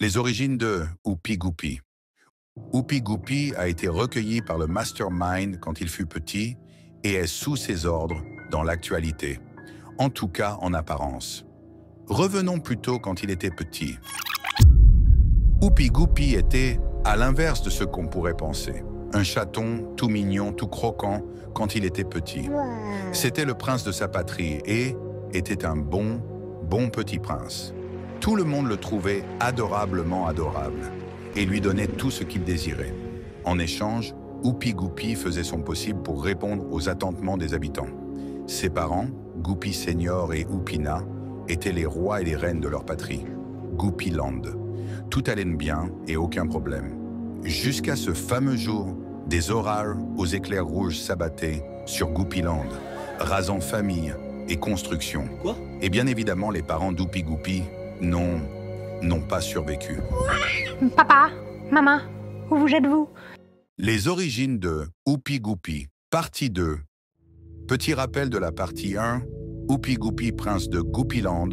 Les origines de Oupi Goupi. Oupi Goupi a été recueilli par le Mastermind quand il fut petit et est sous ses ordres dans l'actualité, en tout cas en apparence. Revenons plutôt quand il était petit. Oupi Goupi était à l'inverse de ce qu'on pourrait penser. Un chaton tout mignon, tout croquant quand il était petit. C'était le prince de sa patrie et était un bon petit prince. Tout le monde le trouvait adorablement adorable et lui donnait tout ce qu'il désirait. En échange, Oupi Goupi faisait son possible pour répondre aux attentements des habitants. Ses parents, Goupi Senior et Oupina, étaient les rois et les reines de leur patrie, Goupiland. Tout allait bien et aucun problème. Jusqu'à ce fameux jour, des orages aux éclairs rouges s'abattaient sur Goupiland, rasant famille et construction. Quoi? Et bien évidemment, les parents d'Oupi Goupi n'ont pas survécu. Papa, maman, où vous êtes-vous? Les origines de Oupi Goupi, partie 2. Petit rappel de la partie 1, Oupi Goupi, prince de Goupiland,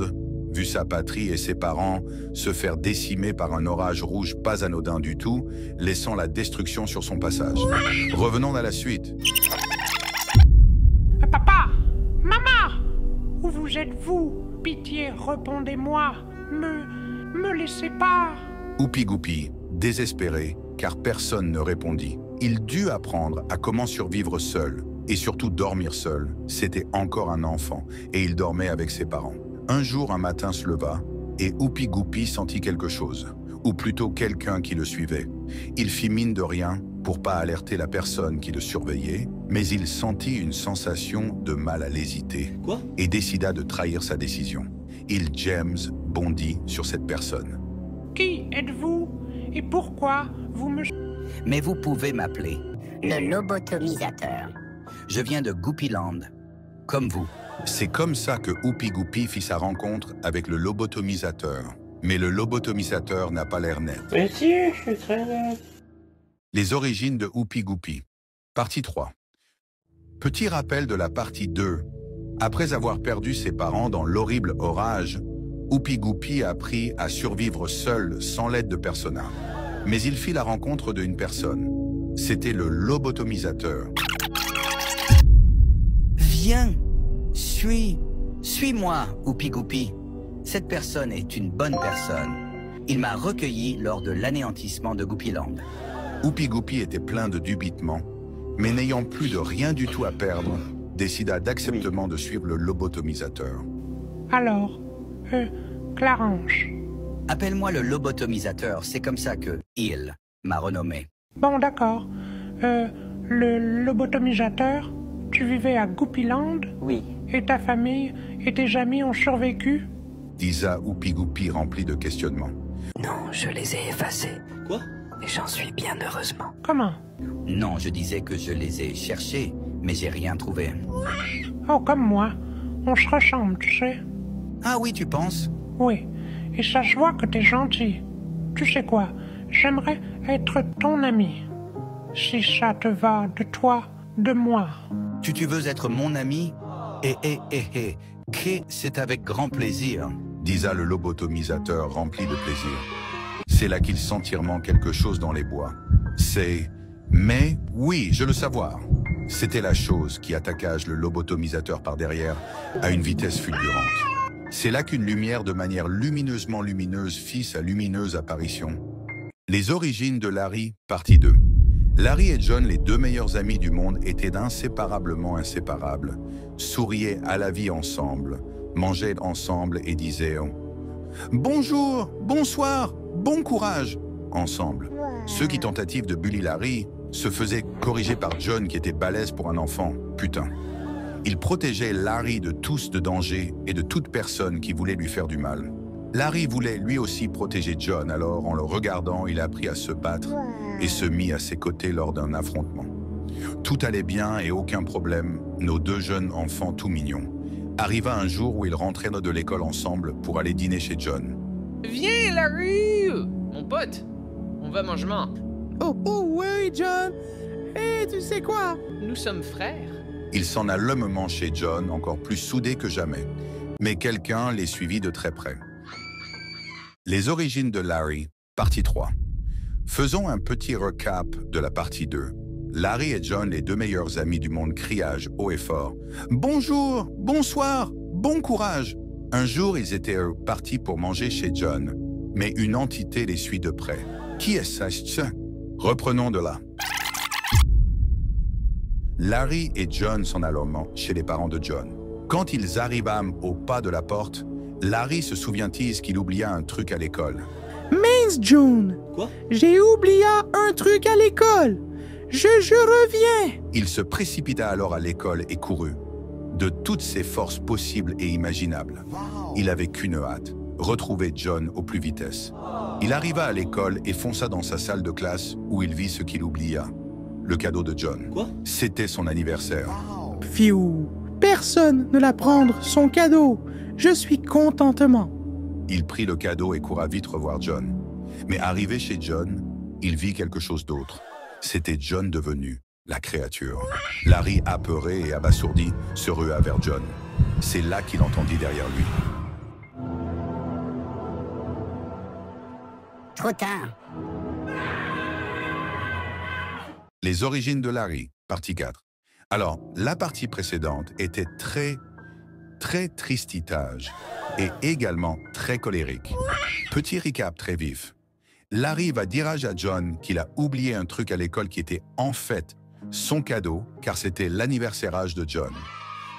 vu sa patrie et ses parents se faire décimer par un orage rouge pas anodin du tout, laissant la destruction sur son passage. Revenons à la suite. Papa, maman, où vous êtes-vous? Pitié, répondez-moi. Me laissez pas. Oupi Goupi, désespéré, car personne ne répondit. Il dut apprendre à comment survivre seul, et surtout dormir seul. C'était encore un enfant, et il dormait avec ses parents. Un jour, un matin se leva, et Oupi Goupi sentit quelque chose, ou plutôt quelqu'un qui le suivait. Il fit mine de rien pour pas alerter la personne qui le surveillait, mais il sentit une sensation de mal à l'hésiter, Quoi? et décida de trahir sa décision. James bondit sur cette personne. Qui êtes-vous? Et pourquoi vous me... Mais vous pouvez m'appeler. Le lobotomisateur. Je viens de Goupiland, comme vous. C'est comme ça que Oupi Goupi fit sa rencontre avec le lobotomisateur. Mais le lobotomisateur n'a pas l'air net. Mais si, je suis très net. Les origines de Oupi Goupi. Partie 3. Petit rappel de la partie 2. Après avoir perdu ses parents dans l'horrible orage, Oupi Goupi a appris à survivre seul, sans l'aide de personne. Mais il fit la rencontre d'une personne. C'était le lobotomisateur. Viens, suis-moi, Oupi Goupi. Cette personne est une bonne personne. Il m'a recueilli lors de l'anéantissement de Goupiland. Oupi Goupi était plein de dubitement, mais n'ayant plus de rien du tout à perdre, décida d'acceptement de suivre le lobotomisateur. Alors, Clarence. Appelle-moi le lobotomisateur, c'est comme ça que il m'a renommé. Bon, d'accord. Le lobotomisateur, tu vivais à Goupiland? Oui. Et ta famille et tes amis ont survécu? Disa Oupi Goupi rempli de questionnements. Non, je les ai effacés. Quoi? Et j'en suis bien heureusement. Comment? Non, je disais que je les ai cherchés, mais j'ai rien trouvé. Oh, comme moi. On se ressemble, tu sais. Ah oui, tu penses? Oui. Et ça se voit que t'es gentil. Tu sais quoi? J'aimerais être ton ami. Si ça te va de toi, de moi. Tu veux être mon ami? C'est avec grand plaisir. Disa le lobotomisateur rempli de plaisir. C'est là qu'il sent quelque chose dans les bois. Mais oui, je le savoir. C'était la chose qui attaqua le lobotomisateur par derrière à une vitesse fulgurante. C'est là qu'une lumière de manière lumineusement lumineuse fit sa lumineuse apparition. Les origines de Larry, partie 2. Larry et John, les deux meilleurs amis du monde, étaient inséparablement inséparables, souriaient à la vie ensemble, mangeaient ensemble et disaient « Bonjour, bonsoir, bon courage !» ensemble. Ceux qui tentative de bully Larry se faisaient corriger par John qui était balèze pour un enfant, putain. Il protégeait Larry de tous de danger et de toute personne qui voulait lui faire du mal. Larry voulait lui aussi protéger John, alors en le regardant, il apprit à se battre et se mit à ses côtés lors d'un affrontement. Tout allait bien et aucun problème, nos deux jeunes enfants tout mignons. Arriva un jour où ils rentraient de l'école ensemble pour aller dîner chez John. Viens, Larry! Mon pote, on va manger. Oh ouais, John! Hé, tu sais quoi? Nous sommes frères. Ils s'en allèrent chez John, encore plus soudés que jamais. Mais quelqu'un les suivit de très près. Les origines de Larry, Partie 3. Faisons un petit recap de la partie 2. Larry et John, les deux meilleurs amis du monde, criage haut et fort. Bonjour, bonsoir, bon courage. Un jour, ils étaient partis pour manger chez John, mais une entité les suit de près. Qui est-ce? Reprenons de là. Larry et John sont alors chez les parents de John. Quand ils arrivent au pas de la porte, Larry se souvient-il qu'il oublia un truc à l'école. Mince, John. Quoi? J'ai oublié un truc à l'école. Je reviens. Il se précipita alors à l'école et courut. De toutes ses forces possibles et imaginables. Il avait qu'une hâte, retrouver John au plus vitesse. Il arriva à l'école et fonça dans sa salle de classe où il vit ce qu'il oublia. Le cadeau de John. Quoi? C'était son anniversaire. Fiou, personne ne l'a prendre son cadeau. Je suis contentement. Il prit le cadeau et courut vite revoir John. Mais arrivé chez John, il vit quelque chose d'autre. C'était John devenu la créature. Larry, apeuré et abasourdi, se rua vers John. C'est là qu'il entendit derrière lui. Trop tard. Les origines de Larry, partie 4. Alors, la partie précédente était très tristitage et également très colérique. Petit recap très vif. Larry va dire à John qu'il a oublié un truc à l'école qui était en fait son cadeau, car c'était l'anniversaire de John.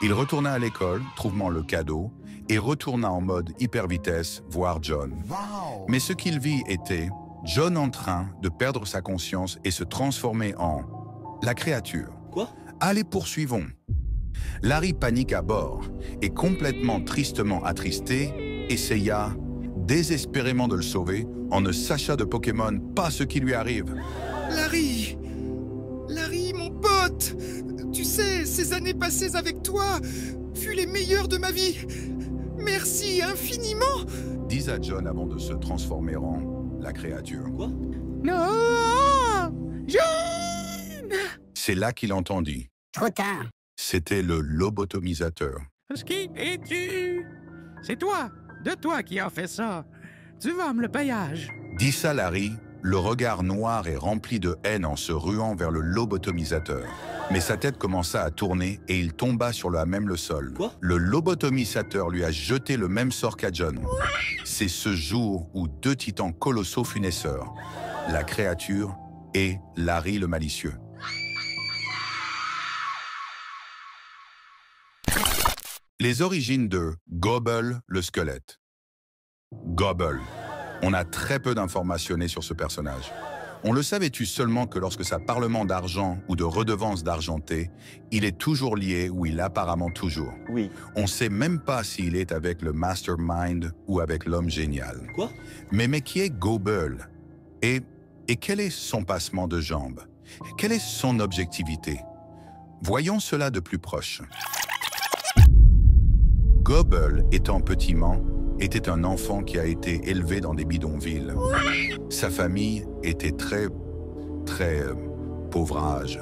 Il retourna à l'école, trouvant le cadeau, et retourna en mode hyper vitesse voir John. Mais ce qu'il vit était John en train de perdre sa conscience et se transformer en la créature. Quoi? Allez, poursuivons. Larry panique à bord et complètement tristement attristé, essaya désespérément de le sauver en ne sachant de Pokémon pas ce qui lui arrive. Larry, mon pote, tu sais, ces années passées avec toi furent les meilleures de ma vie. Merci infiniment. Dis à John avant de se transformer en la créature. Quoi? Non, John. C'est là qu'il entendit. Trop tard. C'était le lobotomisateur. Qui es-tu? C'est toi, de toi qui as fait ça. Tu vas me le payage. Dit ça Larry, le regard noir et rempli de haine en se ruant vers le lobotomisateur. Mais sa tête commença à tourner et il tomba sur le sol. Quoi? Le lobotomisateur lui a jeté le même sort qu'à John. C'est ce jour où deux titans colossaux furent naisseurs, la créature et Larry le malicieux. Les origines de Gobble le squelette. Gobble. On a très peu d'informations sur ce personnage. On le savait-tu seulement que lorsque ça parlement d'argent ou de redevance d'argenté, il est toujours lié ou il apparemment toujours. Oui. On sait même pas s'il est avec le mastermind ou avec l'homme génial. Quoi? Mais qui est Gobble? Et quel est son passement de jambes? Quelle est son objectivité? Voyons cela de plus proche. Gobble, étant petiment, était un enfant qui a été élevé dans des bidonvilles. Sa famille était très pauvrage.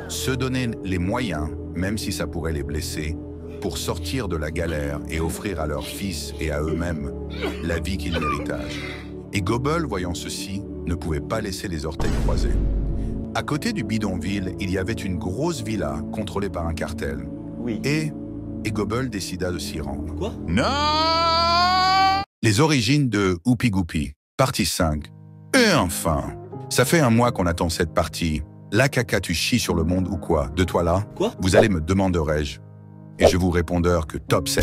Se donner les moyens, même si ça pourrait les blesser, pour sortir de la galère et offrir à leurs fils et à eux-mêmes la vie qu'ils méritage. Et Gobble, voyant ceci, ne pouvait pas laisser les orteils croisés. À côté du bidonville, il y avait une grosse villa contrôlée par un cartel. Oui. Et Gobble décida de s'y rendre. Quoi? Non! Les origines de Oupi Goupi, partie 5. Et enfin, ça fait un mois qu'on attend cette partie. La caca, tu chies sur le monde ou quoi? De toi là? Quoi? Vous allez me demanderai-je. Et je vous répondeur que top 7.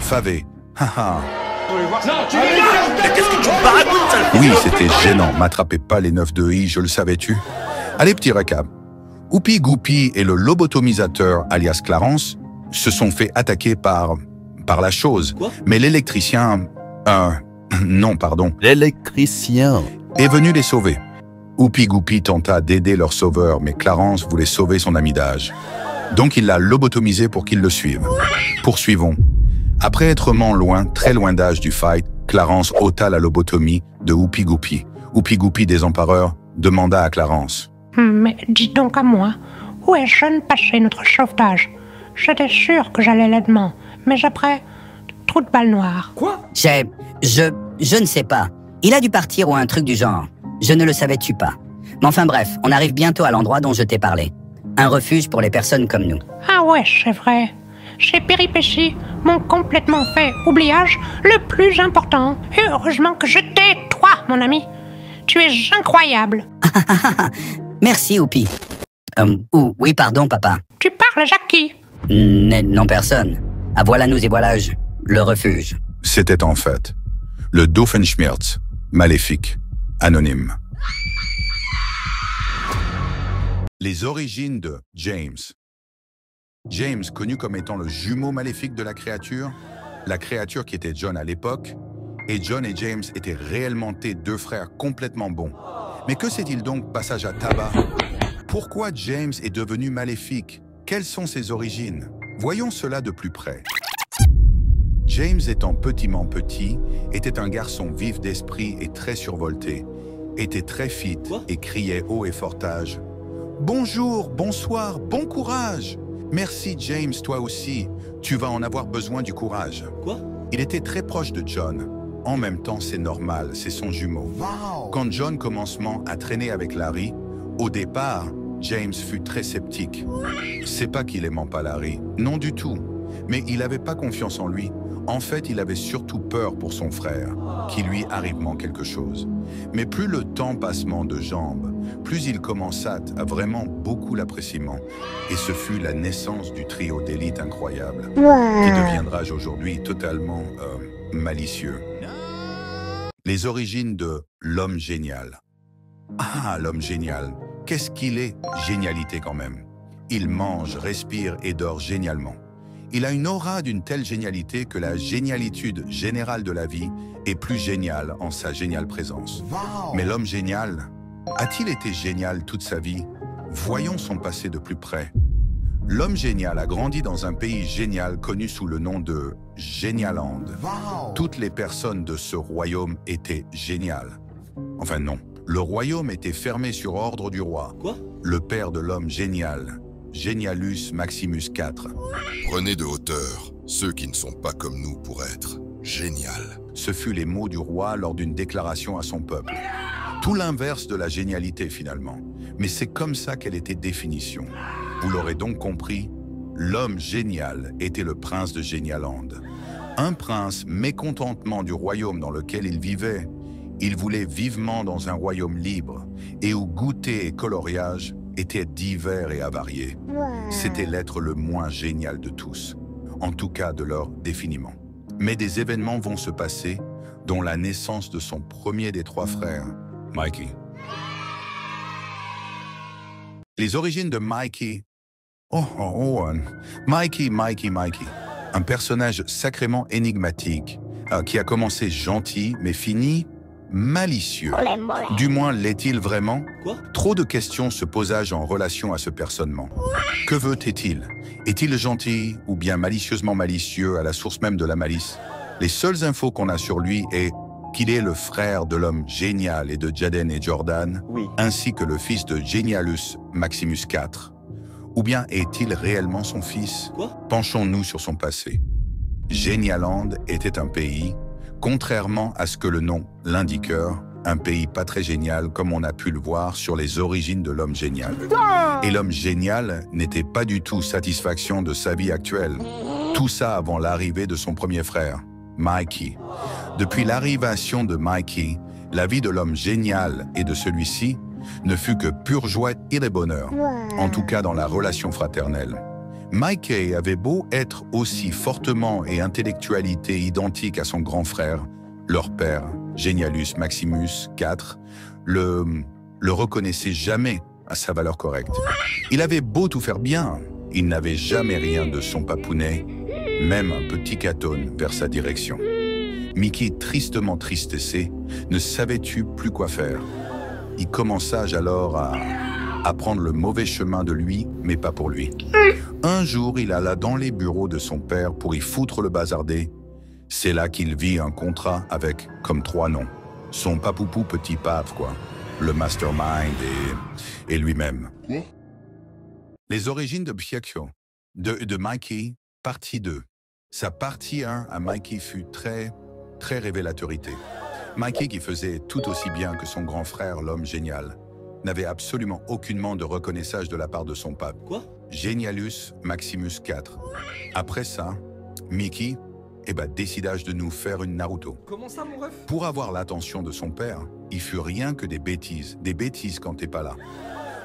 Favé. Haha. Oui, c'était gênant. M'attrapez pas les 9 de I, je le savais-tu? Allez, petit récap. Oupi Goupi et le lobotomisateur, alias Clarence, se sont fait attaquer par la chose. Quoi? Mais l'électricien... non, pardon. L'électricien Est venu les sauver. Oupi Goupi tenta d'aider leur sauveur, mais Clarence voulait sauver son ami d'âge. Donc il l'a lobotomisé pour qu'il le suive. Poursuivons. Après être loin, très loin d'âge du fight, Clarence ôta la lobotomie de Oupi Goupi. Oupi Goupi, désempareur, demanda à Clarence. Mais dis donc à moi, où est Jeune passé notre sauvetage? J'étais sûr que j'allais l'aidement, mais après, trou de balle noire. Quoi? Je ne sais pas. Il a dû partir ou un truc du genre. Je ne le savais-tu pas. Mais enfin bref, on arrive bientôt à l'endroit dont je t'ai parlé. Un refuge pour les personnes comme nous. Ah ouais, c'est vrai. Ces péripéties m'ont complètement fait oubliage le plus important. Et heureusement que je t'ai, toi, mon ami. Tu es incroyable. Merci, Oupi. Oui, pardon, papa. Tu parles à qui? Non, personne. Ah, voilà nous et voilà le refuge. C'était en fait le Doofenshmirtz, maléfique, anonyme. Les origines de James. James, connu comme étant le jumeau maléfique de la créature qui était John à l'époque, et John et James étaient réellement deux frères complètement bons. Mais que s'est-il donc passage à tabac? Pourquoi James est devenu maléfique? Quelles sont ses origines? Voyons cela de plus près. James étant petit, était un garçon vif d'esprit et très survolté, était très fit et criait haut et fortage. Bonjour, bonsoir, bon courage! Merci James, toi aussi. Tu vas en avoir besoin du courage. Quoi? Il était très proche de John. En même temps, c'est normal, c'est son jumeau. Wow. Quand John commencement à traîner avec Larry, au départ, James fut très sceptique. C'est pas qu'il aimait pas Larry, non du tout. Mais il n'avait pas confiance en lui. En fait, il avait surtout peur pour son frère, qu'il lui arrivement quelque chose. Mais plus le temps passement de jambes, plus il commença à vraiment beaucoup l'appréciement. Et ce fut la naissance du trio d'élite incroyable, qui deviendra aujourd'hui totalement malicieux. Les origines de l'homme génial. Ah, l'homme génial, qu'est-ce qu'il est? Génialité quand même. Il mange, respire et dort génialement. Il a une aura d'une telle génialité que la génialitude générale de la vie est plus géniale en sa géniale présence. Wow. Mais l'homme génial, a-t-il été génial toute sa vie? Voyons son passé de plus près. L'homme génial a grandi dans un pays génial connu sous le nom de Génialand. Wow. Toutes les personnes de ce royaume étaient géniales. Enfin non, le royaume était fermé sur ordre du roi. Quoi? Le père de l'homme génial, Genialus Maximus IV. Prenez de hauteur ceux qui ne sont pas comme nous pour être génial. Ce fut les mots du roi lors d'une déclaration à son peuple. Tout l'inverse de la génialité finalement. Mais c'est comme ça qu'elle était définition. Vous l'aurez donc compris, l'homme génial était le prince de Génialand. Un prince mécontentement du royaume dans lequel il vivait. Il voulait vivement dans un royaume libre et où goûter et coloriage étaient divers et avariés. C'était l'être le moins génial de tous, en tout cas de leur définiment. Mais des événements vont se passer, dont la naissance de son premier des trois frères, Mikey. Les origines de Mikey. Mikey. Un personnage sacrément énigmatique, qui a commencé gentil, mais fini malicieux. Du moins, l'est-il vraiment? Quoi? Trop de questions se posagent en relation à ce personnement. Que veut-il? Est-il gentil ou bien malicieusement malicieux à la source même de la malice? Les seules infos qu'on a sur lui est qu'il est le frère de l'homme génial et de Jaden et Jordan, ainsi que le fils de Genialus Maximus IV. Ou bien est-il réellement son fils? Penchons-nous sur son passé. Génialand était un pays, contrairement à ce que le nom l'indiqueur, un pays pas très génial comme on a pu le voir sur les origines de l'homme génial. Et l'homme génial n'était pas du tout satisfaction de sa vie actuelle. Tout ça avant l'arrivée de son premier frère, Mikey. Depuis l'arrivation de Mikey, la vie de l'homme génial et de celui-ci ne fut que pure joie et de bonheur, en tout cas dans la relation fraternelle. Mikey avait beau être aussi fortement et intellectualité identique à son grand frère, leur père, Genialus Maximus IV, le reconnaissait jamais à sa valeur correcte. Il avait beau tout faire bien, il n'avait jamais rien de son papounet, même un petit catone vers sa direction. Mickey, tristement tristessé, ne savait-tu plus quoi faire. Il commença alors à prendre le mauvais chemin de lui, mais pas pour lui. Un jour, il alla dans les bureaux de son père pour y foutre le bazardé. C'est là qu'il vit un contrat avec, comme 3 noms, son papoupou petit pape, quoi, le mastermind et lui-même. Les origines de Piakio, de Mikey, partie 2. Sa partie 1 à Mikey fut très révélatorité. Mikey, qui faisait tout aussi bien que son grand frère, l'homme génial, n'avait absolument aucunement de reconnaissance de la part de son pape. Quoi? Genialus Maximus IV. Après ça, Mickey décida de nous faire une Naruto. Comment ça, mon ref? Pour avoir l'attention de son père, il fut rien que des bêtises quand t'es pas là.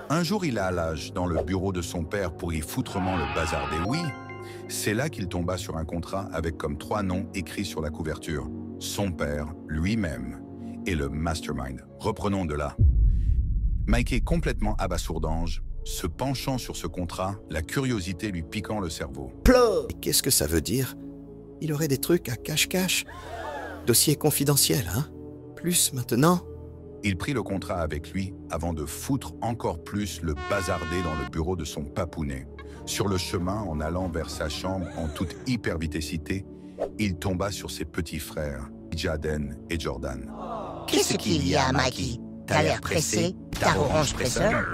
Un jour, il allage dans le bureau de son père pour y foutrement le bazarder. Oui, c'est là qu'il tomba sur un contrat avec comme 3 noms écrits sur la couverture. Son père, lui-même, et le Mastermind. Reprenons de là. Mikey, complètement abasourdange, se penchant sur ce contrat, la curiosité lui piquant le cerveau. Qu'est-ce que ça veut dire? Il aurait des trucs à cache-cache. Dossier confidentiel, hein? Plus maintenant? Il prit le contrat avec lui avant de foutre encore plus le bazarder dans le bureau de son papounet. Sur le chemin, en allant vers sa chambre en toute hypervitessité, il tomba sur ses petits frères, Jaden et Jordan. Qu'est-ce qu'il y a, Mikey? T'as l'air pressé? T'as orange presseur?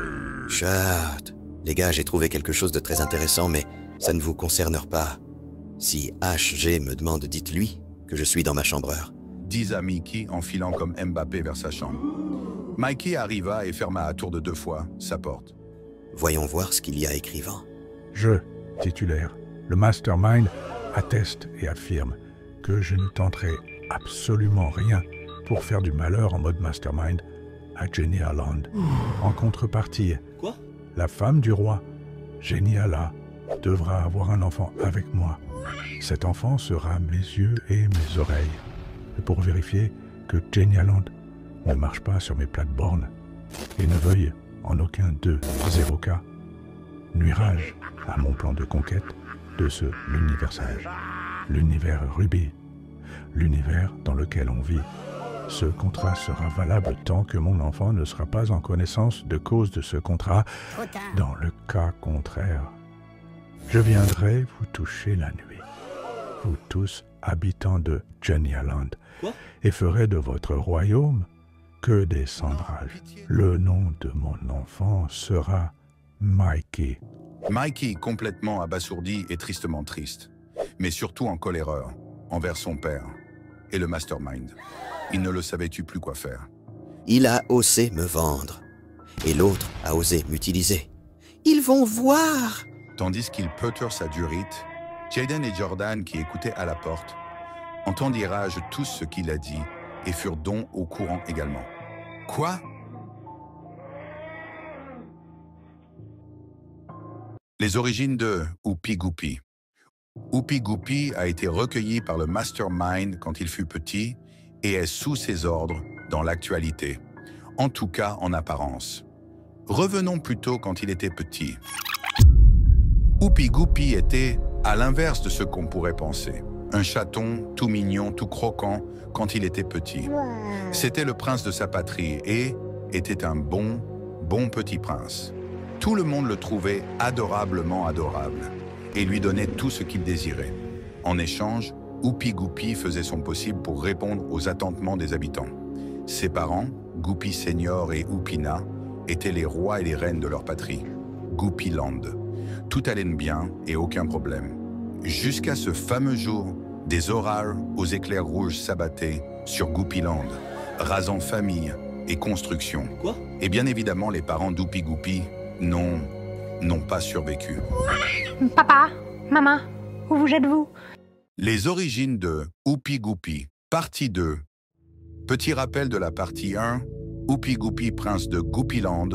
Chut. Les gars, j'ai trouvé quelque chose de très intéressant, mais ça ne vous concerne pas. Si HG me demande, dites-lui que je suis dans ma chambreur. Disa Mickey en filant comme Mbappé vers sa chambre. Mikey arriva et ferma à tour de 2 fois sa porte. Voyons voir ce qu'il y a écrivant. Je, titulaire, le Mastermind, atteste et affirme que je ne tenterai absolument rien pour faire du malheur en mode Mastermind à Jenny Holland. En contrepartie, quoi? La femme du roi, Jenny Hala, devra avoir un enfant avec moi. Cet enfant sera mes yeux et mes oreilles. Et pour vérifier que Jenny Holland ne marche pas sur mes plates-bornes et ne veuille en aucun 0 cas nuirage à mon plan de conquête de ce l'universage, l'univers Ruby, l'univers dans lequel on vit. Ce contrat sera valable tant que mon enfant ne sera pas en connaissance de cause de ce contrat. Dans le cas contraire, je viendrai vous toucher la nuit, vous tous habitants de Jenny Holland, et ferai de votre royaume que des cendраges. Le nom de mon enfant sera Mikey. Mikey, complètement abasourdi et tristement triste, mais surtout en coléreur envers son père et le Mastermind. Il ne le savait-tu plus quoi faire. Il a osé me vendre, et l'autre a osé m'utiliser. Ils vont voir! Tandis qu'il peutre sa durite, Jaden et Jordan, qui écoutaient à la porte, entendirent tout ce qu'il a dit et furent donc au courant également. Quoi? Les origines de Oupi Goupy. Oupi Goupy a été recueilli par le Mastermind quand il fut petit et est sous ses ordres dans l'actualité, en tout cas en apparence. Revenons plutôt quand il était petit. Oupi Goupy était à l'inverse de ce qu'on pourrait penser. Un chaton tout mignon, tout croquant quand il était petit. C'était le prince de sa patrie et était un bon petit prince. Tout le monde le trouvait adorablement adorable et lui donnait tout ce qu'il désirait. En échange, Oupi Goupy faisait son possible pour répondre aux attentements des habitants. Ses parents, Goupy Senior et Oupina, étaient les rois et les reines de leur patrie, Goupyland. Tout allait bien et aucun problème. Jusqu'à ce fameux jour, des orages aux éclairs rouges s'abattaient sur Goupyland, rasant famille et construction. Quoi? Et bien évidemment, les parents d'Oupi Goupy n'ont pas survécu. Papa, maman, où vous êtes-vous? Les origines de Oupi Goupy, partie 2. Petit rappel de la partie 1, Oupi Goupy, prince de Goupyland,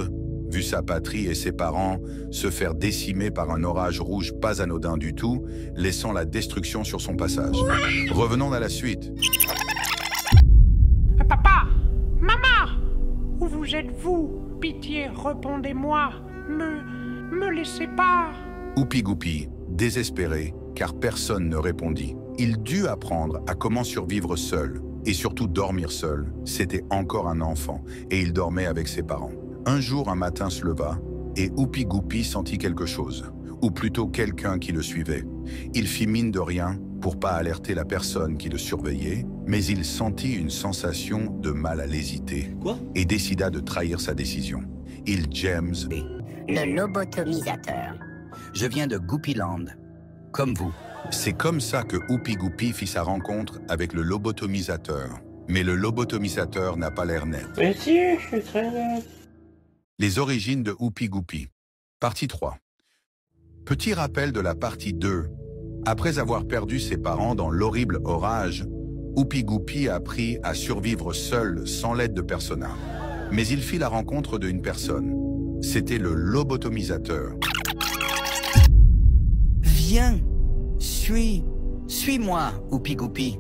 vu sa patrie et ses parents se faire décimer par un orage rouge pas anodin du tout, laissant la destruction sur son passage. Revenons à la suite. Papa, maman, où vous êtes-vous? Pitié, répondez-moi. Me laissez pas. Oupi Goupy, désespéré, car personne ne répondit. Il dut apprendre à comment survivre seul, et surtout dormir seul. C'était encore un enfant, et il dormait avec ses parents. Un jour, un matin se leva, et Oupi Goupy sentit quelque chose, ou plutôt quelqu'un qui le suivait. Il fit mine de rien pour pas alerter la personne qui le surveillait, mais il sentit une sensation de mal à l'hésiter, et décida de trahir sa décision. Il James... Le lobotomisateur. Je viens de Goupyland, comme vous. C'est comme ça que Oupi Goupy fit sa rencontre avec le lobotomisateur. Mais le lobotomisateur n'a pas l'air net. Mais si, je suis très net. Les origines de Oupi Goupi. Partie 3. Petit rappel de la partie 2. Après avoir perdu ses parents dans l'horrible orage, Oupi Goupi a appris à survivre seul, sans l'aide de Persona. Mais il fit la rencontre d'une personne. C'était le lobotomisateur. Viens, suis-moi, Oupi Goupi.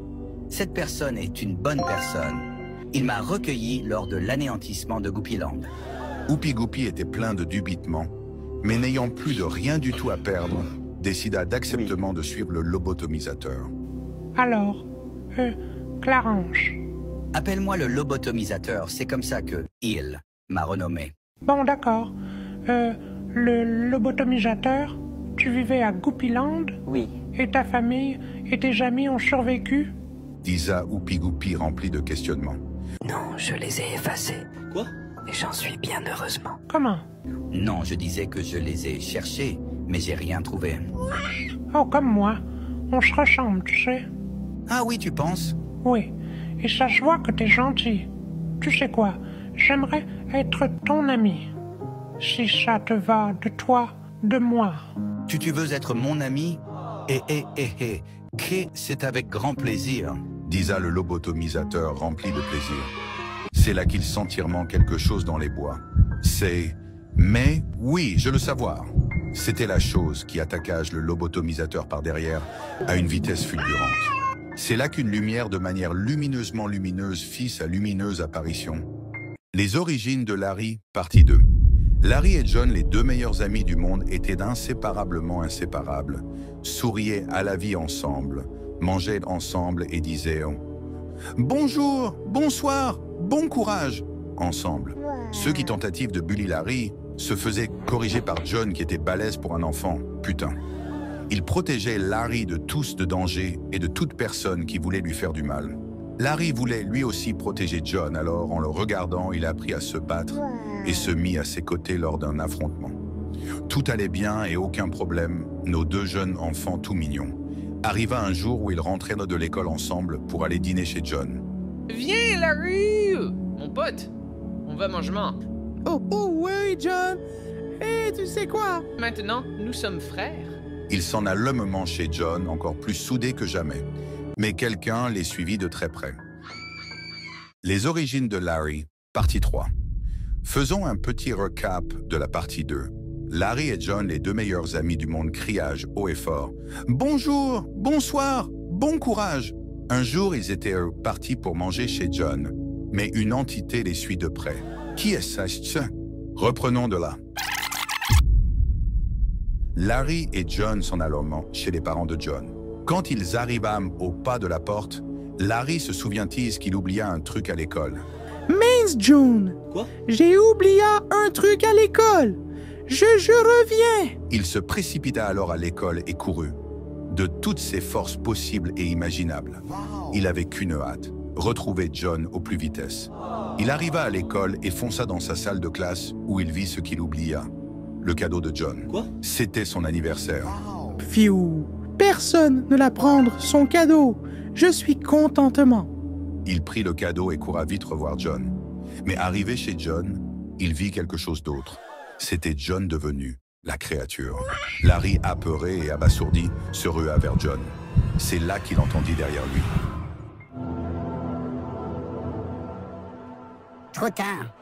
Cette personne est une bonne personne. Il m'a recueilli lors de l'anéantissement de Goupiland. Oupi Goupi était plein de dubitement, mais n'ayant plus de rien du tout à perdre, décida d'acceptement de suivre le lobotomisateur. Alors, Clarange. Appelle-moi le lobotomisateur, c'est comme ça que il m'a renommé. Bon, d'accord. Le lobotomisateur, tu vivais à Goupiland? Oui. Et ta famille et tes amis ont survécu? Disa Oupi Goupi rempli de questionnements. Non, je les ai effacés. Quoi? Et j'en suis bien heureusement. Comment? Non, je disais que je les ai cherchés, mais j'ai rien trouvé. Oh, comme moi. On se ressemble, tu sais. Ah oui, tu penses? Oui. Et ça se voit que t'es gentil. Tu sais quoi? J'aimerais être ton ami. Si ça te va de toi, de moi. Tu veux être mon ami? C'est avec grand plaisir. Disa le lobotomisateur rempli de plaisir. C'est là qu'il sent quelque chose dans les bois. Mais oui, je le savoir. C'était la chose qui attaqua le lobotomisateur par derrière à une vitesse fulgurante. C'est là qu'une lumière de manière lumineusement lumineuse fit sa lumineuse apparition. Les origines de Larry, partie 2. Larry et John, les deux meilleurs amis du monde, étaient inséparablement inséparables, souriaient à la vie ensemble, mangeaient ensemble et disaient « Bonjour, bonsoir, bon courage !» ensemble. Ceux qui tentatives de bully Larry se faisaient corriger par John qui était balèze pour un enfant, putain. Il protégeait Larry de tous de danger et de toute personne qui voulait lui faire du mal. Larry voulait lui aussi protéger John, alors en le regardant, il apprit à se battre et se mit à ses côtés lors d'un affrontement. Tout allait bien et aucun problème, nos deux jeunes enfants tout mignons. Arriva un jour où ils rentraient de l'école ensemble pour aller dîner chez John. Viens, Larry! Mon pote, on va manger. Oh ouais, John! Et tu sais quoi? Maintenant, nous sommes frères. Ils s'en allent lommement chez John, encore plus soudés que jamais. Mais quelqu'un les suivit de très près. Les origines de Larry, partie 3. Faisons un petit recap de la partie 2. Larry et John, les deux meilleurs amis du monde, criage haut et fort. « Bonjour, bonsoir, bon courage !» Un jour, ils étaient partis pour manger chez John. Mais une entité les suit de près. Qui est-ce? Reprenons de là. Larry et John s'en allèrent chez les parents de John. Quand ils arrivâment au pas de la porte, Larry se souvient-il qu'il oublia un truc à l'école. Mince, John! Quoi? J'ai oublié un truc à l'école! Je reviens! Il se précipita alors à l'école et courut. De toutes ses forces possibles et imaginables. Il avait qu'une hâte, retrouver John au plus vitesse. Il arriva à l'école et fonça dans sa salle de classe où il vit ce qu'il oublia. Le cadeau de John. Quoi? C'était son anniversaire. Fiou! Personne ne l'a prendre son cadeau! Je suis contentement! Il prit le cadeau et courut vite revoir John. Mais arrivé chez John, il vit quelque chose d'autre. C'était John devenu la créature. Larry, apeuré et abasourdi, se rua vers John. C'est là qu'il entendit derrière lui. Trop tard.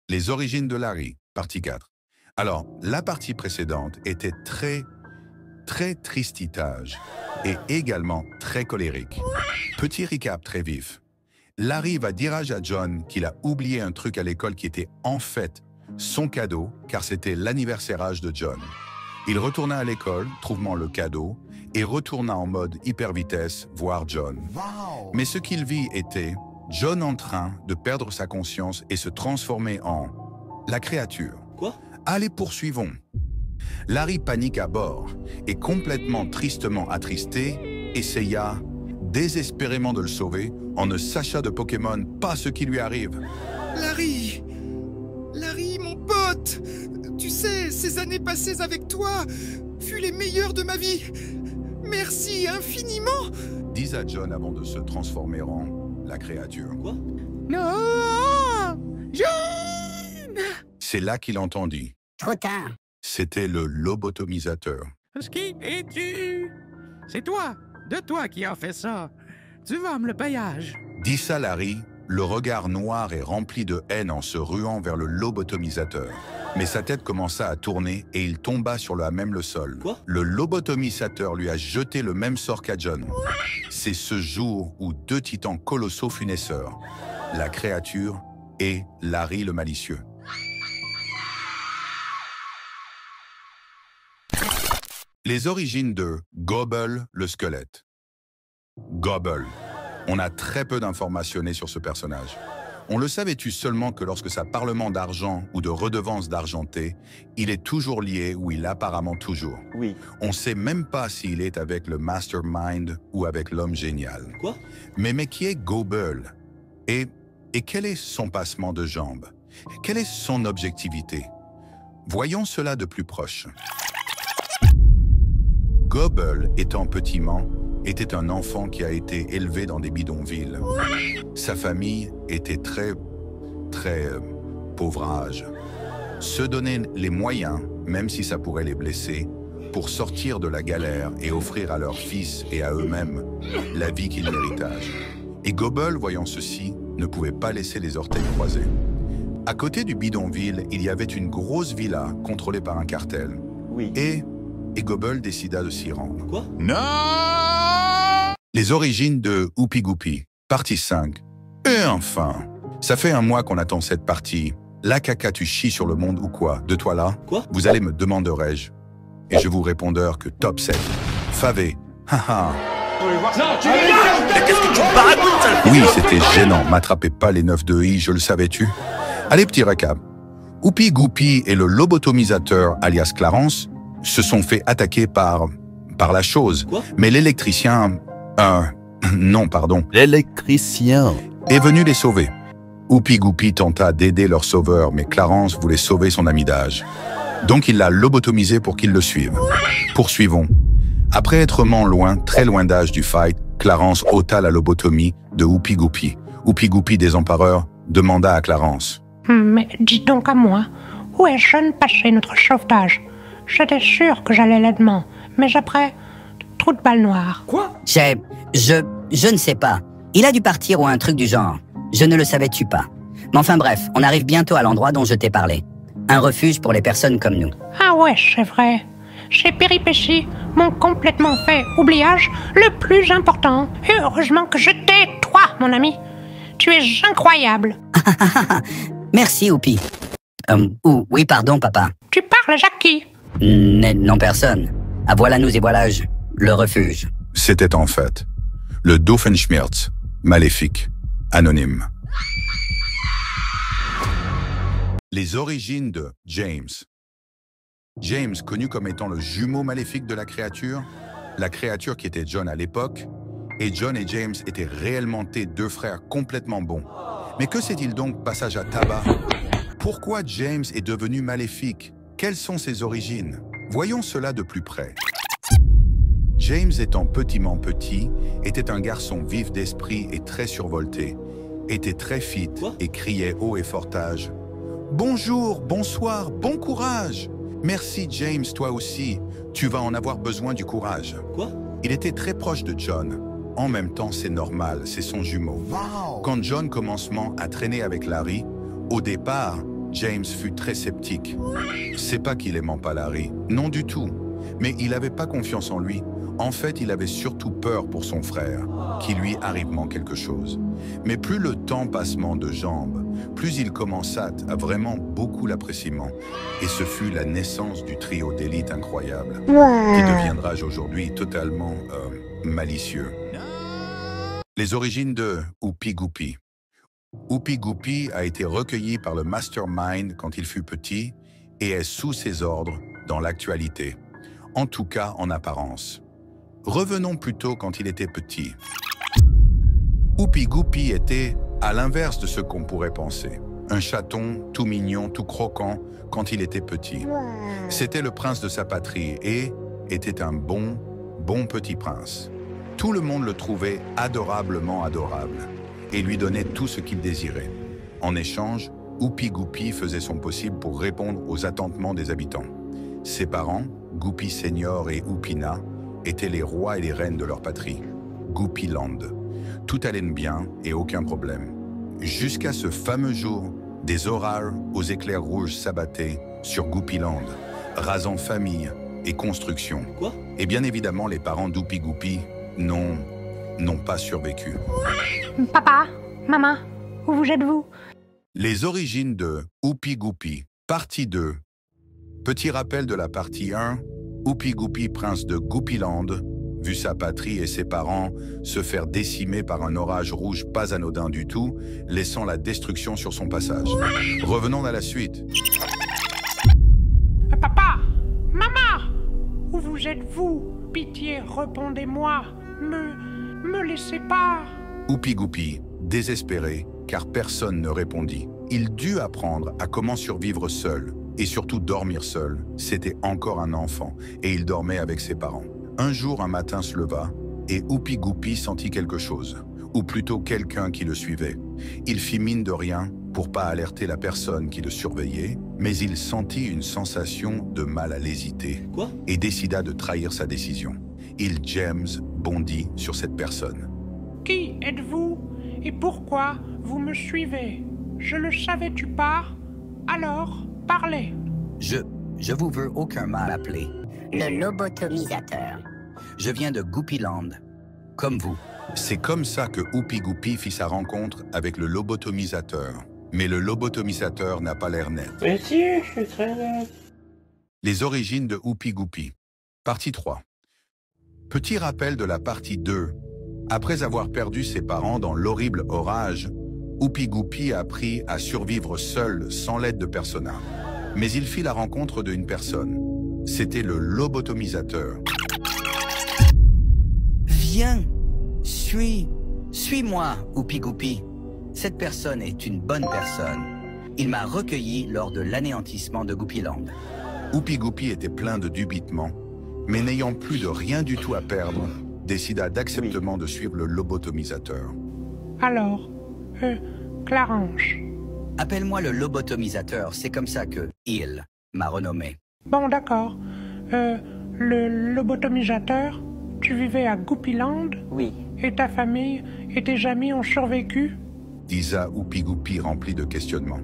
Les origines de Larry, partie 4. Alors, la partie précédente était très tristitage et également très colérique. Petit recap très vif. Larry va dire à John qu'il a oublié un truc à l'école qui était en fait son cadeau, car c'était l'anniversaire de John. Il retourna à l'école, trouvant le cadeau, et retourna en mode hyper vitesse voir John. Mais ce qu'il vit était John en train de perdre sa conscience et se transformer en la créature. Quoi? Allez, poursuivons. Larry panique à bord et complètement tristement attristé, essaya désespérément de le sauver en ne sachant de Pokémon pas ce qui lui arrive. Larry! Larry, mon pote! Tu sais, ces années passées avec toi furent les meilleures de ma vie. Merci infiniment! Dis à John avant de se transformer en la créature. Quoi? Non! John! C'est là qu'il entendit. Trop tard. C'était le lobotomisateur. Qui es-tu? C'est toi, de toi qui as fait ça. Tu vas me le payage. Dit ça Larry, le regard noir et rempli de haine en se ruant vers le lobotomisateur. Mais sa tête commença à tourner et il tomba sur le sol. Quoi? Le lobotomisateur lui a jeté le même sort qu'à John. C'est ce jour où deux titans colossaux fut naisseurs, la créature et Larry le malicieux. Les origines de Gobble le squelette. Gobble. On a très peu d'informations sur ce personnage. On le savait-tu seulement que lorsque ça parlement d'argent ou de redevance d'argenté, il est toujours lié ou il apparemment toujours. Oui. On sait même pas s'il est avec le mastermind ou avec l'homme génial. Quoi? Mais qui est Gobble? Et quel est son passement de jambes? Quelle est son objectivité? Voyons cela de plus proche. Gobble, étant petiment, était un enfant qui a été élevé dans des bidonvilles. Sa famille était très pauvrage. Se donner les moyens, même si ça pourrait les blesser, pour sortir de la galère et offrir à leurs fils et à eux-mêmes la vie qu'ils méritent. Et Gobble, voyant ceci, ne pouvait pas laisser les orteils croisés. À côté du bidonville, il y avait une grosse villa contrôlée par un cartel. Oui. Et Gobble décida de s'y rendre. Quoi? Non! Les origines de Oupi Goupi, partie 5. Et enfin, ça fait un mois qu'on attend cette partie. La caca, tu chies sur le monde ou quoi? De toi là? Quoi? Vous allez me demanderai-je. Et je vous répondeur que top 7. Favé. Haha. Qu'est-ce que tu parles? Oui, c'était gênant. M'attrapez pas les 9 de I, je le savais-tu? Allez, petit récap. Oupi Goupi et le lobotomisateur, alias Clarence, se sont fait attaquer par la chose. Quoi? Mais l'électricien... non, pardon. L'électricien est venu les sauver. Oupi Goupi tenta d'aider leur sauveur, mais Clarence voulait sauver son ami d'âge. Donc il l'a lobotomisé pour qu'il le suive. Poursuivons. Après être loin, très loin d'âge du fight, Clarence ôta la lobotomie de Oupi Goupi. Oupi Goupi, désempareur, demanda à Clarence. Mais dis donc à moi, où est Jeune passé notre sauvetage? J'étais sûr que j'allais l'aidement, mais après, trou de balle noire. Quoi? Je ne sais pas. Il a dû partir ou un truc du genre. Je ne le savais-tu pas. Mais enfin bref, on arrive bientôt à l'endroit dont je t'ai parlé. Un refuge pour les personnes comme nous. Ah ouais, c'est vrai. Ces péripéties m'ont complètement fait oubliage le plus important. Et heureusement que je t'ai, toi, mon ami. Tu es incroyable. Merci, Oupi. Oui, pardon, papa. Tu parles à qui? Non, personne. Ah, voilà nous et voilà le refuge. C'était en fait le Doofenshmirtz, maléfique, anonyme. Les origines de James. James, connu comme étant le jumeau maléfique de la créature qui était John à l'époque, et John et James étaient réellement deux frères complètement bons. Mais que c'est-il donc, passage à tabac? Pourquoi James est devenu maléfique? Quelles sont ses origines? Voyons cela de plus près. James, étant petit, était un garçon vif d'esprit et très survolté, était très fit et criait haut et fortage. « Bonjour, bonsoir, bon courage! Merci James, toi aussi, tu vas en avoir besoin du courage. » Quoi? Il était très proche de John. En même temps, c'est normal, c'est son jumeau. Wow. Quand John commencement à traîner avec Larry, au départ, James fut très sceptique. C'est pas qu'il aimait pas Larry, non du tout. Mais il n'avait pas confiance en lui. En fait, il avait surtout peur pour son frère, qu'il lui arrivement quelque chose. Mais plus le temps passement de jambes, plus il commença à vraiment beaucoup l'appréciement. Et ce fut la naissance du trio d'élite incroyable, qui deviendra aujourd'hui totalement malicieux. Les origines de Oupi Goupi. Oupi Goupi a été recueilli par le Mastermind quand il fut petit et est sous ses ordres dans l'actualité, en tout cas en apparence. Revenons plutôt quand il était petit. Oupi Goupi était à l'inverse de ce qu'on pourrait penser. Un chaton tout mignon, tout croquant quand il était petit. C'était le prince de sa patrie et était un bon petit prince. Tout le monde le trouvait adorablement adorable et lui donnait tout ce qu'il désirait. En échange, Oupi Goupi faisait son possible pour répondre aux attentements des habitants. Ses parents, Goupi Senior et Oupina, étaient les rois et les reines de leur patrie, Goupiland. Tout allait bien et aucun problème. Jusqu'à ce fameux jour, des orages aux éclairs rouges s'abattaient sur Goupiland, rasant famille et construction. Quoi? Et bien évidemment, les parents d'Oupi Goupi n'ont pas survécu. Papa, maman, où vous êtes-vous? Les origines de Oupi Goupi, partie 2. Petit rappel de la partie 1, Oupi Goupi, prince de Goupiland, vu sa patrie et ses parents se faire décimer par un orage rouge pas anodin du tout, laissant la destruction sur son passage. Revenons à la suite. Papa, maman, où vous êtes-vous? Pitié, répondez-moi. Me laissez pas. Oupi Goupi, désespéré, car personne ne répondit. Il dut apprendre à comment survivre seul, et surtout dormir seul. C'était encore un enfant, et il dormait avec ses parents. Un jour, un matin se leva, et Oupi Goupi sentit quelque chose, ou plutôt quelqu'un qui le suivait. Il fit mine de rien pour pas alerter la personne qui le surveillait, mais il sentit une sensation de mal à l'hésiter, et décida de trahir sa décision. James bondit sur cette personne. Qui êtes-vous et pourquoi vous me suivez? Je le savais-tu pas? Alors, parlez. Je vous veux aucun mal appeler. Le lobotomisateur. Je viens de Goupiland, comme vous. C'est comme ça que Oupi Goupi fit sa rencontre avec le lobotomisateur. Mais le lobotomisateur n'a pas l'air net. Mais si, je suis très net. Les origines de Oupi Goupi. Partie 3. Petit rappel de la partie 2. Après avoir perdu ses parents dans l'horrible orage, Oupi Goupi a appris à survivre seul, sans l'aide de personne. Mais il fit la rencontre d'une personne. C'était le lobotomisateur. Viens, suis-moi, Oupi Goupi. Cette personne est une bonne personne. Il m'a recueilli lors de l'anéantissement de Goupiland. Oupi Goupi était plein de dubitement, mais n'ayant plus de rien du tout à perdre, décida d'acceptement de suivre le lobotomisateur. Alors, Clarence. Appelle-moi le lobotomisateur, c'est comme ça que il m'a renommé. Bon, d'accord. Le lobotomisateur, tu vivais à Goupiland? Oui. Et ta famille et tes amis ont survécu? Disa Oupi Goupi rempli de questionnements.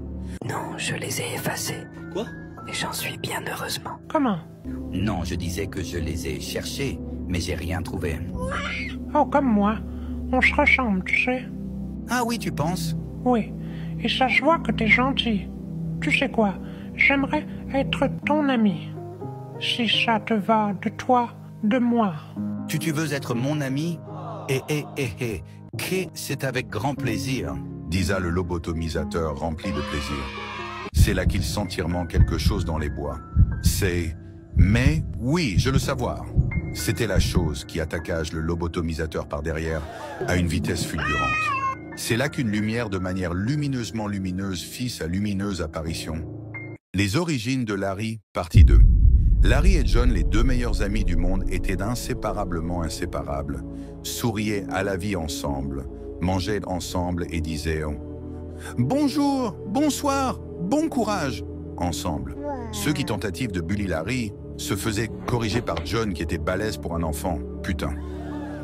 Non, je les ai effacés. Quoi? Et j'en suis bien heureusement. Comment? Non, je disais que je les ai cherchés, mais j'ai rien trouvé. Oh, comme moi. On se ressemble, tu sais. Ah oui, tu penses? Oui. Et ça se voit que t'es gentil. Tu sais quoi? J'aimerais être ton ami. Si ça te va de toi, de moi. Tu veux être mon ami? C'est avec grand plaisir. Disa le lobotomisateur rempli de plaisir. C'est là qu'ils sentirent quelque chose dans les bois. Mais, oui, je le savoir. C'était la chose qui attaqua le lobotomisateur par derrière à une vitesse fulgurante. C'est là qu'une lumière de manière lumineusement lumineuse fit sa lumineuse apparition. Les origines de Larry, partie 2. Larry et John, les deux meilleurs amis du monde, étaient inséparablement inséparables, souriaient à la vie ensemble, mangeaient ensemble et disaient « Bonjour, bonsoir, bon courage !» ensemble. Ceux qui tentatives de bully Larry se faisaient corriger par John qui était balèze pour un enfant, putain.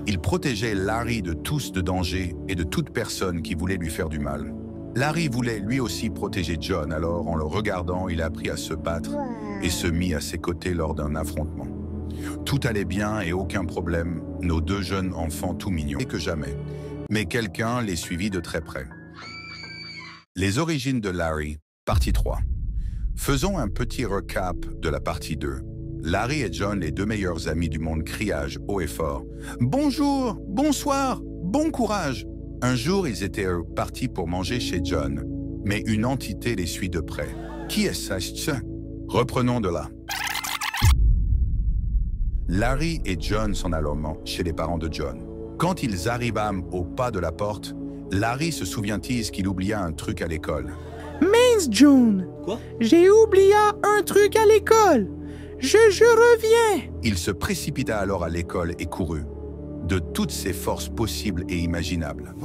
Il protégeait Larry de tous de danger et de toute personne qui voulait lui faire du mal. Larry voulait lui aussi protéger John, alors en le regardant, il apprit à se battre et se mit à ses côtés lors d'un affrontement. Tout allait bien et aucun problème, nos deux jeunes enfants tout mignons que jamais. Mais quelqu'un les suivit de très près. Les origines de Larry, partie 3. Faisons un petit recap de la partie 2. Larry et John, les deux meilleurs amis du monde, criage haut et fort. « Bonjour, bonsoir, bon courage !» Un jour, ils étaient partis pour manger chez John, mais une entité les suit de près. Qui est-ce? Reprenons de là. Larry et John s'en allèrent chez les parents de John. Quand ils arrivèrent au pas de la porte, Larry se souvient-il qu'il oublia un truc à l'école. « Mince, John! Quoi? J'ai oublié un truc à l'école! Je reviens! » Il se précipita alors à l'école et courut. de toutes ses forces possibles et imaginables.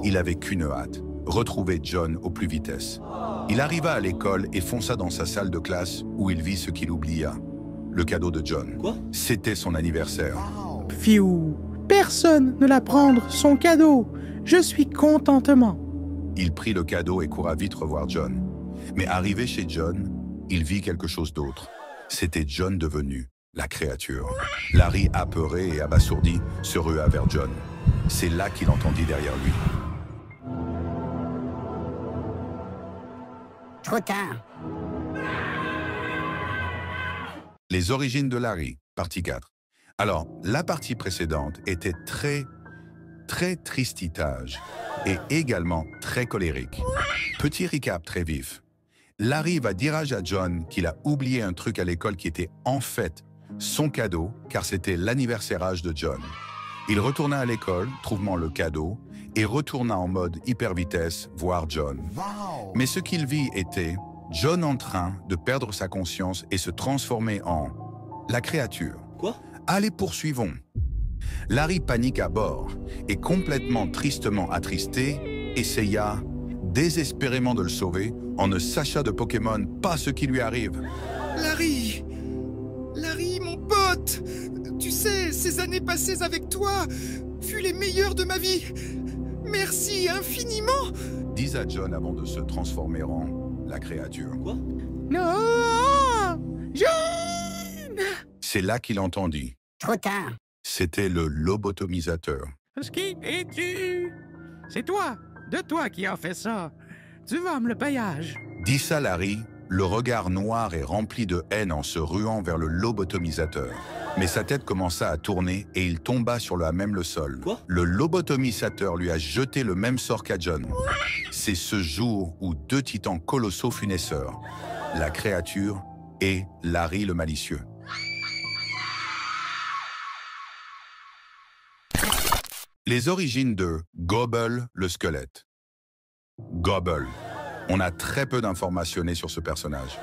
Il avait qu'une hâte, retrouver John au plus vitesse. Il arriva à l'école et fonça dans sa salle de classe où il vit ce qu'il oublia. Le cadeau de John. C'était son anniversaire. Fiou, personne ne l'a prendre son cadeau. Je suis contentement. Il prit le cadeau et courra vite revoir John. Mais arrivé chez John, il vit quelque chose d'autre. C'était John devenu la créature. Larry, apeuré et abasourdi, se rua vers John. C'est là qu'il entendit derrière lui. Trop tard. Les origines de Larry, partie 4. Alors, la partie précédente était très tristitage et également très colérique. Petit recap très vif. Larry va dire à John qu'il a oublié un truc à l'école qui était en fait son cadeau, car c'était l'anniversaire de John. Il retourna à l'école, trouvant le cadeau, et retourna en mode hyper vitesse voir John. Mais ce qu'il vit était John en train de perdre sa conscience et se transformer en la créature. Quoi? Allez, poursuivons. Larry panique à bord et complètement tristement attristé, essaya désespérément de le sauver en ne sachant de Pokémon pas ce qui lui arrive. Larry, mon pote, tu sais, ces années passées avec toi furent les meilleures de ma vie. Merci infiniment. Dis à John avant de se transformer en la créature. Quoi? Non, John! C'est là qu'il entendit. Trop tard. C'était le lobotomisateur. Qui es-tu? C'est toi, de toi qui as fait ça. Tu vas me le payage. Dit ça Larry, le regard noir et rempli de haine en se ruant vers le lobotomisateur. Mais sa tête commença à tourner et il tomba sur le même le sol. Quoi? Le lobotomisateur lui a jeté le même sort qu'à John. C'est ce jour où deux titans colossaux fut naisseurs, la créature et Larry le malicieux. Les origines de Gobble le squelette. Gobble. On a très peu d'informations sur ce personnage.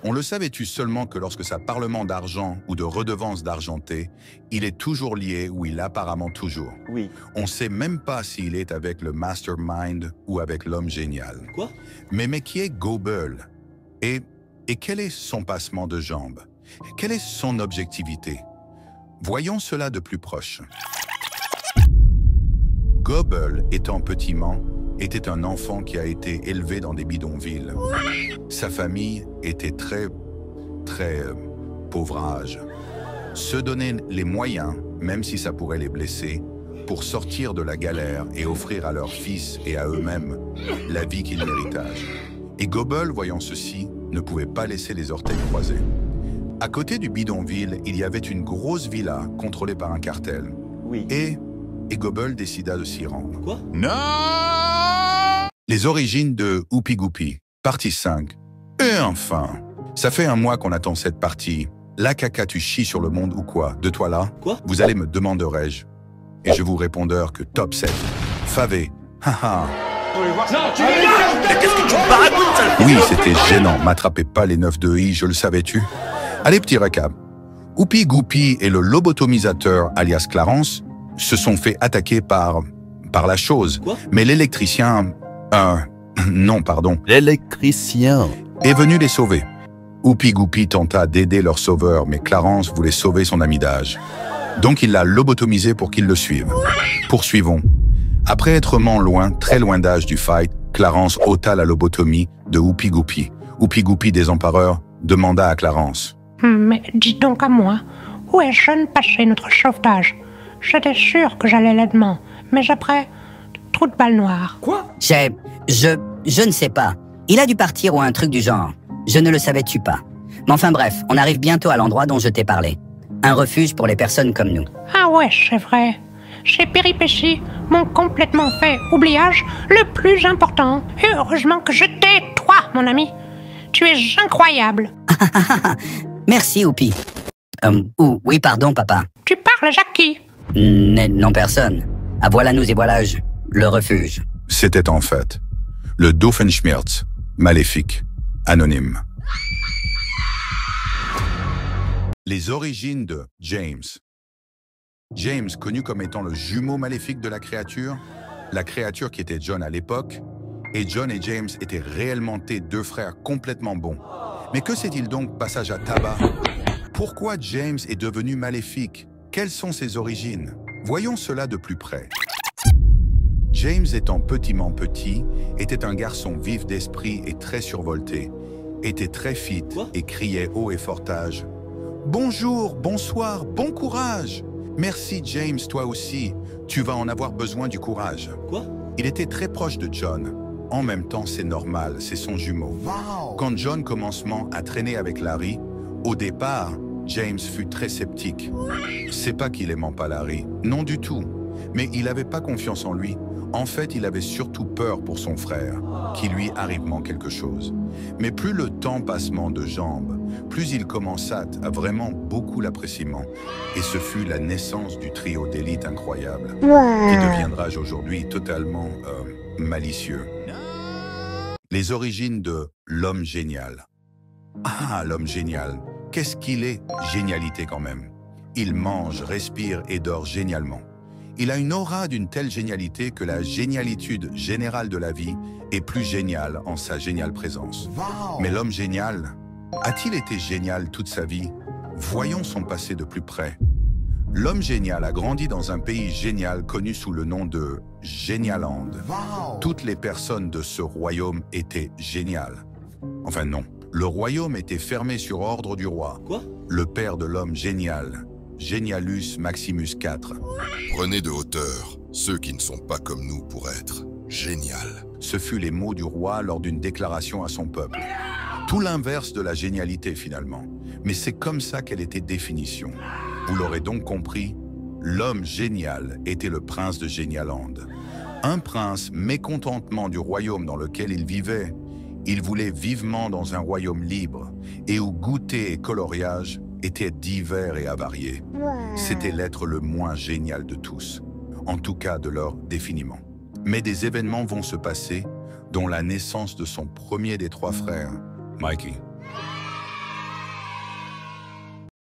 On le savait-tu seulement que lorsque ça parlement d'argent ou de redevance d'argenté, il est toujours lié ou il apparemment toujours. Oui. On sait même pas s'il est avec le Mastermind ou avec l'homme génial. Quoi? Mais qui est Gobble? Et quel est son passement de jambes? Quelle est son objectivité? Voyons cela de plus proche. Gobble, étant petiment, était un enfant qui a été élevé dans des bidonvilles. Sa famille était très pauvrage. Se donner les moyens, même si ça pourrait les blesser, pour sortir de la galère et offrir à leurs fils et à eux-mêmes la vie qu'ils méritent. Et Gobble, voyant ceci, ne pouvait pas laisser les orteils croisés. À côté du bidonville, il y avait une grosse villa contrôlée par un cartel. Oui. Et Gobble décida de s'y rendre. Quoi? Non! Les origines de Oupi Goupi, partie 5. Et enfin, ça fait un mois qu'on attend cette partie. La caca, tu chies sur le monde ou quoi? De toi là? Quoi? Vous allez me demanderai-je. Et je vous répondeur que top 7. Favé. Haha. Qu'est-ce que tu parades? Oui, c'était gênant. M'attrapez pas les 9 de I, je le savais-tu? Allez, petit récap. Oupi Goupi et le lobotomisateur, alias Clarence, se sont fait attaquer par la chose. Quoi? Mais l'électricien... non, pardon. L'électricien est venu les sauver. Oupi Goupi tenta d'aider leur sauveur, mais Clarence voulait sauver son ami d'âge. Donc il l'a lobotomisé pour qu'il le suive. Poursuivons. Après être loin, très loin d'âge du fight, Clarence ôta la lobotomie de Oupi Goupi. Oupi Goupi, désempareur, demanda à Clarence. Mais dis donc à moi, où est John passé notre sauvetage? J'étais sûr que j'allais l'aidement, mais après, trou de balle noire. Quoi? Je ne sais pas. Il a dû partir ou un truc du genre. Je ne le savais-tu pas. Mais enfin bref, on arrive bientôt à l'endroit dont je t'ai parlé. Un refuge pour les personnes comme nous. Ah ouais, c'est vrai. Chez Péripéties m'ont complètement fait oubliage le plus important. Et heureusement que je t'ai, toi, mon ami. Tu es incroyable. Merci, Oupi. Oui, pardon, papa. Tu parles à qui? Non, personne. Ah, voilà nous et voilà le refuge. C'était en fait le Doofenshmirtz, maléfique, anonyme. Les origines de James. James, connu comme étant le jumeau maléfique de la créature qui était John à l'époque, et John et James étaient réellement deux frères complètement bons. Mais que s'est-il donc passage à tabac? Pourquoi James est devenu maléfique? Quelles sont ses origines? Voyons cela de plus près. James, étant petit, était un garçon vif d'esprit et très survolté, était très fit et criait haut et fortage. « Bonjour, bonsoir, bon courage! Merci James, toi aussi, tu vas en avoir besoin du courage. » Il était très proche de John. En même temps, c'est normal, c'est son jumeau. Quand John commencement à traîner avec Larry, au départ, James fut très sceptique. C'est pas qu'il aimait pas Larry, non du tout. Mais il n'avait pas confiance en lui. En fait, il avait surtout peur pour son frère, qu'il lui arrivement quelque chose. Mais plus le temps passement de jambes, plus il commença à vraiment beaucoup l'appréciement. Et ce fut la naissance du trio d'élite incroyable, qui deviendra aujourd'hui totalement malicieux. Les origines de l'homme génial. Ah, l'homme génial, qu'est-ce qu'il est? Génialité quand même. Il mange, respire et dort génialement. Il a une aura d'une telle génialité que la génialitude générale de la vie est plus géniale en sa géniale présence. Mais l'homme génial, a-t-il été génial toute sa vie? Voyons son passé de plus près. L'homme génial a grandi dans un pays génial connu sous le nom de Genialand. Toutes les personnes de ce royaume étaient géniales. Enfin non, le royaume était fermé sur ordre du roi, le père de l'homme génial, Genialus Maximus IV. Prenez de hauteur ceux qui ne sont pas comme nous pour être génial. Ce fut les mots du roi lors d'une déclaration à son peuple. Tout l'inverse de la génialité finalement, mais c'est comme ça qu'elle était définition. Vous l'aurez donc compris, l'homme génial était le prince de Genialand. Un prince mécontentement du royaume dans lequel il vivait. Il voulait vivement dans un royaume libre et où goûter et coloriage étaient divers et avariés. C'était l'être le moins génial de tous, en tout cas de leur définiment. Mais des événements vont se passer, dont la naissance de son premier des trois frères, Mikey.